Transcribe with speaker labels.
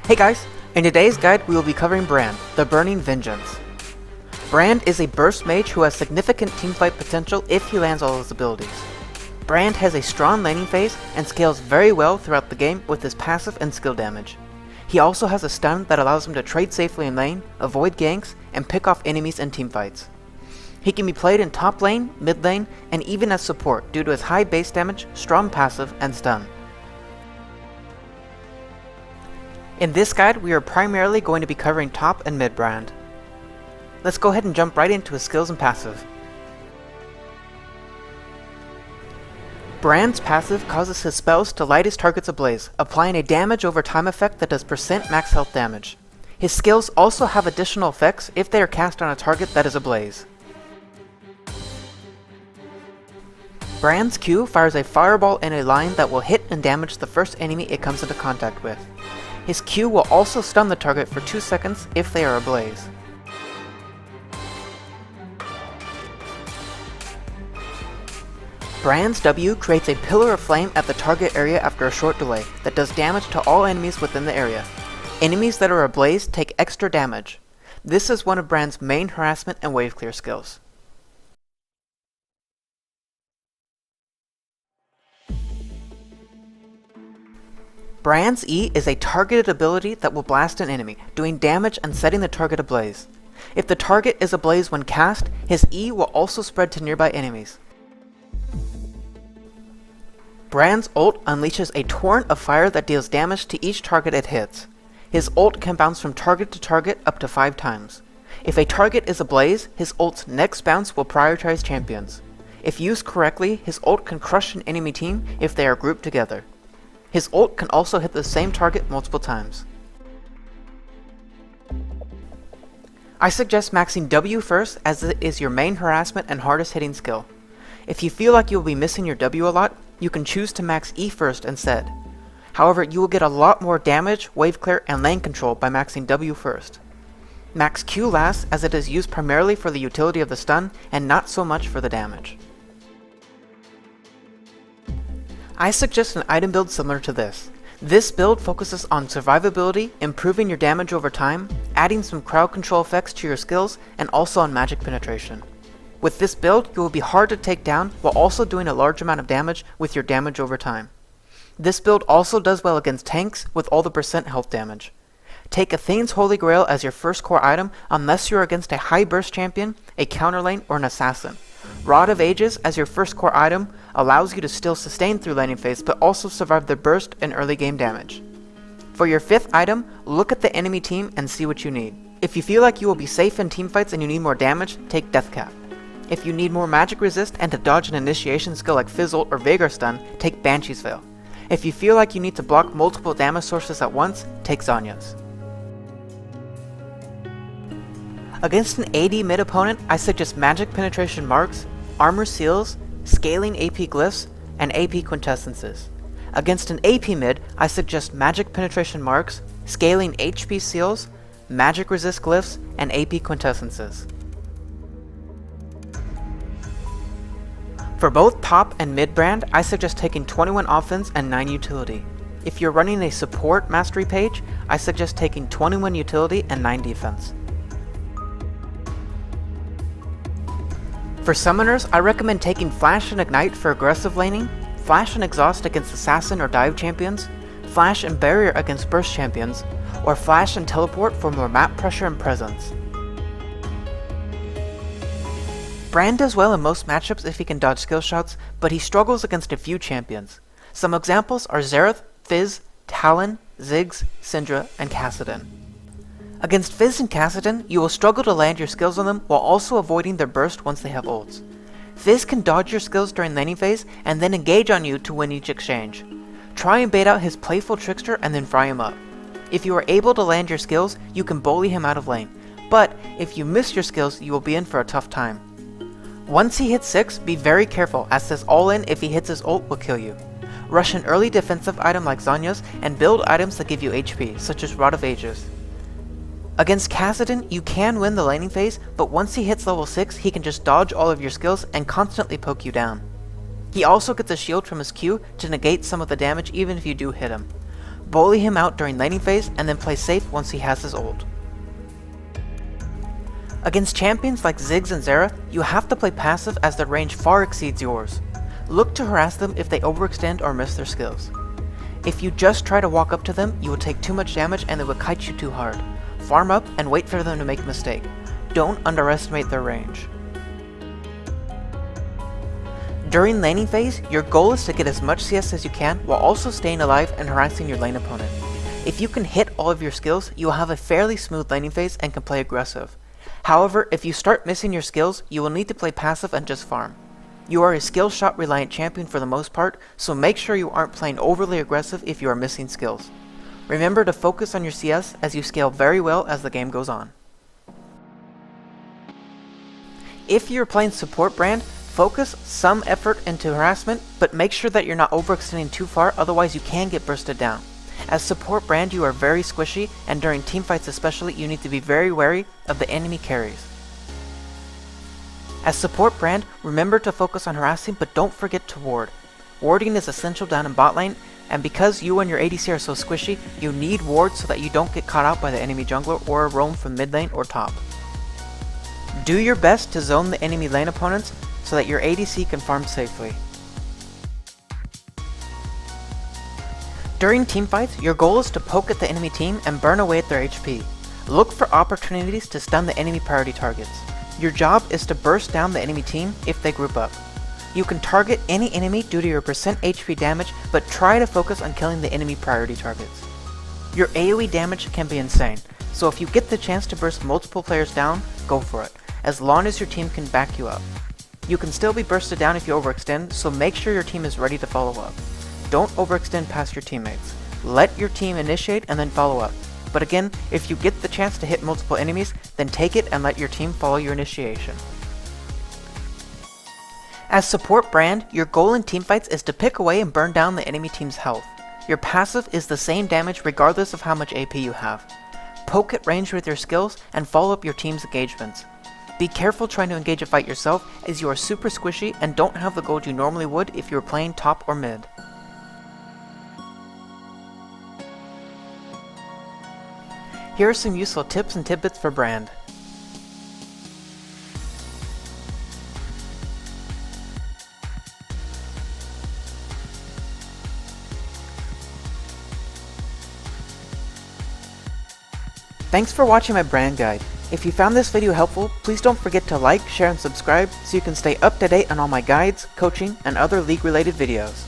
Speaker 1: Hey guys, in today's guide we will be covering Brand, the Burning Vengeance. Brand is a burst mage who has significant teamfight potential if he lands all his abilities. Brand has a strong laning phase and scales very well throughout the game with his passive and skill damage. He also has a stun that allows him to trade safely in lane, avoid ganks, and pick off enemies in teamfights. He can be played in top lane, mid lane, and even as support due to his high base damage, strong passive, and stun. In this guide, we are primarily going to be covering top and mid Brand. Let's go ahead and jump right into his skills and passive. Brand's passive causes his spells to light his targets ablaze, applying a damage over time effect that does % max health damage. His skills also have additional effects if they are cast on a target that is ablaze. Brand's Q fires a fireball in a line that will hit and damage the first enemy it comes into contact with. His Q will also stun the target for 2 seconds if they are ablaze. Brand's W creates a pillar of flame at the target area after a short delay that does damage to all enemies within the area. Enemies that are ablaze take extra damage. This is one of Brand's main harassment and wave clear skills. Brand's E is a targeted ability that will blast an enemy, doing damage and setting the target ablaze. If the target is ablaze when cast, his E will also spread to nearby enemies. Brand's ult unleashes a torrent of fire that deals damage to each target it hits. His ult can bounce from target to target up to 5 times. If a target is ablaze, his ult's next bounce will prioritize champions. If used correctly, his ult can crush an enemy team if they are grouped together. His ult can also hit the same target multiple times. I suggest maxing W first, as it is your main harassment and hardest hitting skill. If you feel like you will be missing your W a lot, you can choose to max E first instead. However, you will get a lot more damage, wave clear, and lane control by maxing W first. Max Q last, as it is used primarily for the utility of the stun and not so much for the damage. I suggest an item build similar to this. This build focuses on survivability, improving your damage over time, adding some crowd control effects to your skills, and also on magic penetration. With this build, you will be hard to take down while also doing a large amount of damage with your damage over time. This build also does well against tanks with all the % health damage. Take Athene's Holy Grail as your first core item unless you are against a high burst champion, a counter lane, or an assassin. Rod of Ages as your first core item allows you to still sustain through laning phase but also survive the burst and early game damage. For your 5th item, look at the enemy team and see what you need. If you feel like you will be safe in teamfights and you need more damage, take Death Cap. If you need more magic resist and to dodge an initiation skill like Fizzle or Vagar Stun, take Banshee's Veil. If you feel like you need to block multiple damage sources at once, take Zanya's. Against an AD mid opponent, I suggest Magic Penetration Marks, Armor Seals, Scaling AP Glyphs, and AP Quintessences. Against an AP mid, I suggest Magic Penetration Marks, Scaling HP Seals, Magic Resist Glyphs, and AP Quintessences. For both top and mid Brand, I suggest taking 21 offense and 9 utility. If you're running a support mastery page, I suggest taking 21 utility and 9 defense. For summoners, I recommend taking Flash and Ignite for aggressive laning, Flash and Exhaust against Assassin or Dive champions, Flash and Barrier against Burst champions, or Flash and Teleport for more map pressure and presence. Brand does well in most matchups if he can dodge skill shots, but he struggles against a few champions. Some examples are Xerath, Fizz, Talon, Ziggs, Syndra, and Kassadin. Against Fizz and Kassadin, you will struggle to land your skills on them while also avoiding their burst once they have ults. Fizz can dodge your skills during laning phase and then engage on you to win each exchange. Try and bait out his playful trickster and then fry him up. If you are able to land your skills, you can bully him out of lane, but if you miss your skills, you will be in for a tough time. Once he hits 6, be very careful, as this all-in if he hits his ult will kill you. Rush an early defensive item like Zanya's and build items that give you HP, such as Rod of Ages. Against Kassadin, you can win the laning phase, but once he hits level 6, he can just dodge all of your skills and constantly poke you down. He also gets a shield from his Q to negate some of the damage even if you do hit him. Bully him out during laning phase and then play safe once he has his ult. Against champions like Ziggs and Zera, you have to play passive as their range far exceeds yours. Look to harass them if they overextend or miss their skills. If you just try to walk up to them, you will take too much damage and they will kite you too hard. Farm up and wait for them to make a mistake. Don't underestimate their range. During laning phase, your goal is to get as much CS as you can while also staying alive and harassing your lane opponent. If you can hit all of your skills, you will have a fairly smooth laning phase and can play aggressive. However, if you start missing your skills, you will need to play passive and just farm. You are a skill shot reliant champion for the most part, so make sure you aren't playing overly aggressive if you are missing skills. Remember to focus on your CS as you scale very well as the game goes on. If you're playing support brand, focus some effort into harassment, but make sure that you're not overextending too far, otherwise you can get bursted down. As support brand, you are very squishy, and during teamfights especially, you need to be very wary of the enemy carries. As support brand, remember to focus on harassing, but don't forget to ward. Warding is essential down in bot lane, and because you and your ADC are so squishy, you need ward so that you don't get caught out by the enemy jungler or roam from mid lane or top. Do your best to zone the enemy lane opponents so that your ADC can farm safely. During teamfights, your goal is to poke at the enemy team and burn away at their HP. Look for opportunities to stun the enemy priority targets. Your job is to burst down the enemy team if they group up. You can target any enemy due to your percent HP damage, but try to focus on killing the enemy priority targets. Your AoE damage can be insane, so if you get the chance to burst multiple players down, go for it, as long as your team can back you up. You can still be bursted down if you overextend, so make sure your team is ready to follow up. Don't overextend past your teammates. Let your team initiate and then follow up. But again, if you get the chance to hit multiple enemies, then take it and let your team follow your initiation. As support brand, your goal in teamfights is to pick away and burn down the enemy team's health. Your passive is the same damage regardless of how much AP you have. Poke at range with your skills and follow up your team's engagements. Be careful trying to engage a fight yourself, as you are super squishy and don't have the gold you normally would if you were playing top or mid. Here are some useful tips and tidbits for brand. Thanks for watching my brand guide. If you found this video helpful, please don't forget to like, share, and subscribe so you can stay up to date on all my guides, coaching, and other league related videos.